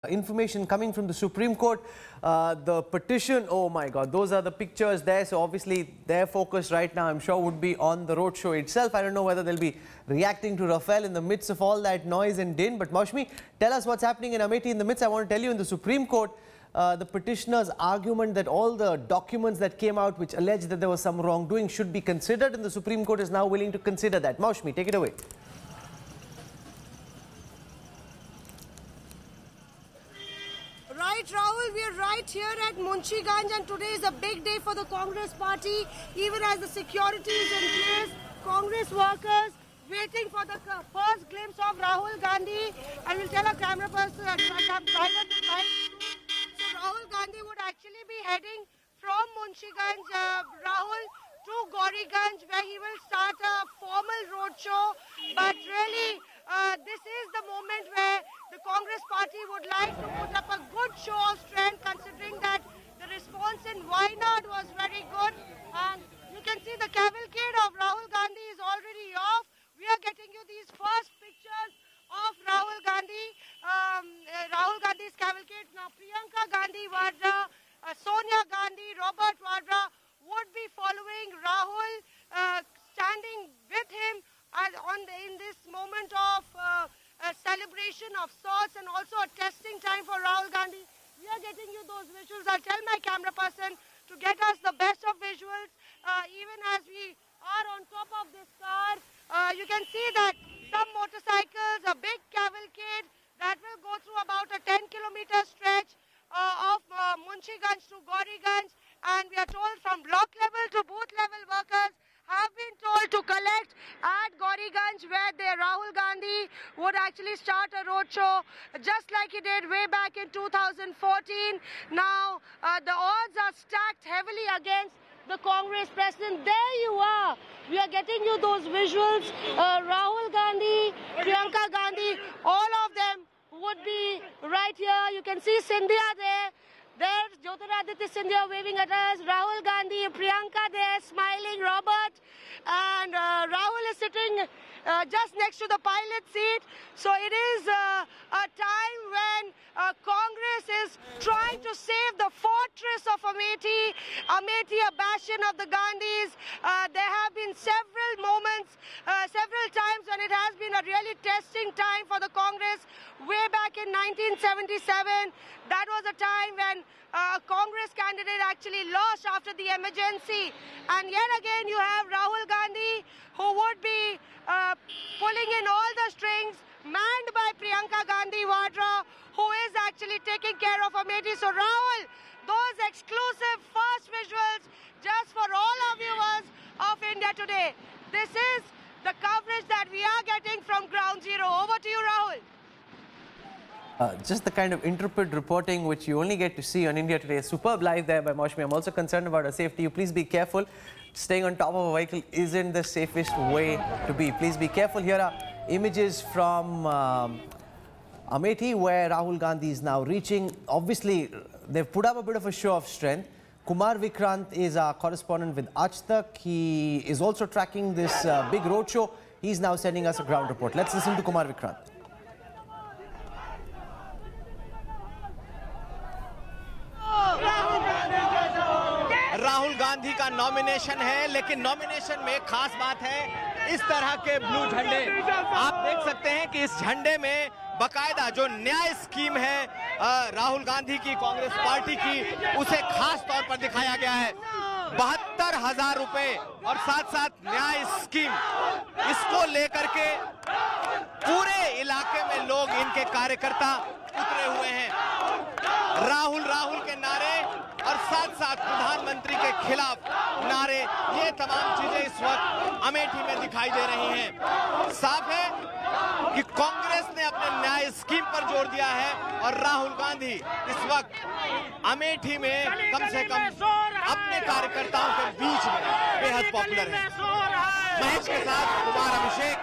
Information coming from the Supreme Court, the petition, oh my God, those are the pictures there. So obviously their focus right now, I'm sure, would be on the roadshow itself. I don't know whether they'll be reacting to Rafale in the midst of all that noise and din. But Maushmi, tell us what's happening in Amethi in the midst. I want to tell you, in the Supreme Court, the petitioner's argument that all the documents that came out which allege that there was some wrongdoing should be considered, and the Supreme Court is now willing to consider that. Maushmi, take it away. Right, Rahul, we are right here at Munshi-Ganj, and today is a big day for the Congress party. Even as the security is in place, Congress workers waiting for the first glimpse of Rahul Gandhi. And we'll tell our camera person that I have private light. So Rahul Gandhi would actually be heading from Munshi-Ganj, Rahul, to Gauriganj, where he will start a formal roadshow. But really, this is the moment where the Congress party would like to put up a good show of strength, considering that the response in Wayanad was very good. And you can see the cavalcade of Rahul Gandhi is already off. We are getting you these first pictures of Rahul Gandhi, Rahul Gandhi's cavalcade. Now Priyanka Gandhi Vadra, Sonia Gandhi, Robert Vadra would be following Rahul, standing with him in this moment of a celebration of sorts, and also a testing time for Rahul Gandhi. We are getting you those visuals. I'll tell my camera person to get us the best of visuals. Even as we are on top of this car, you can see that some motorcycles, a big cavalcade that will go through about a 10-kilometer stretch of Munshi-Ganj to Gauriganj. And we are told from block level to booth level workers have been told to collect at Gauriganj, where Rahul Gandhi would actually start a roadshow, just like he did way back in 2014. Now, the odds are stacked heavily against the Congress president. There you are. We are getting you those visuals. Rahul Gandhi, Priyanka Gandhi, all of them would be right here. You can see Scindia there. There's Jyotiraditya Scindia waving at us, Rahul Gandhi, Priyanka there, smiling, Robert, and Rahul is sitting just next to the pilot seat. So it is a time when Congress is trying to save the fortress of Amethi, a bastion of the Gandhis. There have been several moments, several times when it has been a really testing time for the Congress. Way back in 1977, that was a time when a Congress candidate actually lost after the emergency. And yet again, you have Rahul Gandhi, who would be pulling in all the strings, manned by Priyanka Gandhi Vadra, who is actually taking care of Amethi. So Rahul, those exclusive first visuals just for all our viewers of India Today. This is the coverage that we are getting from Ground Zero. Over to you, Rahul. Just the kind of intrepid reporting which you only get to see on India Today. Superb live there by Maushmi. I'm also concerned about her safety. You please be careful. Staying on top of a vehicle isn't the safest way to be. Please be careful. Here are images from Amethi, where Rahul Gandhi is now reaching. Obviously, they've put up a bit of a show of strength. Kumar Vikrant is our correspondent with Aaj Tak. He is also tracking this big roadshow. He's now sending us a ground report. Let's listen to Kumar Vikrant. Rahul Gandhi का nomination है, लेकिन nomination में एक खास बात है, इस तरह के ब्लू झंडे आप देख सकते हैं कि इस झंडे में बकायदा जो न्याय स्कीम है राहुल गांधी की, कांग्रेस पार्टी की, उसे खास तौर पर दिखाया गया है। 72,000 रुपए और साथ साथ न्याय स्कीम, इसको लेकर के पूरे इलाके में लोग, इनके कार्यकर्ता उतरे हुए हैं। राहुल राहुल के नारे और साथ साथ प्रधानमंत्री के खिलाफ नारे, ये तमाम चीजें इस वक्त अमेठी में दिखाई दे रही हैं। साफ है कि कांग्रेस ने अपने न्याय स्कीम पर जोर दिया है और राहुल गांधी इस वक्त अमेठी में कम से कम अपने कार्यकर्ताओं के बीच में बेहद पॉपुलर है। महेश के साथ कुमार अभिषेक।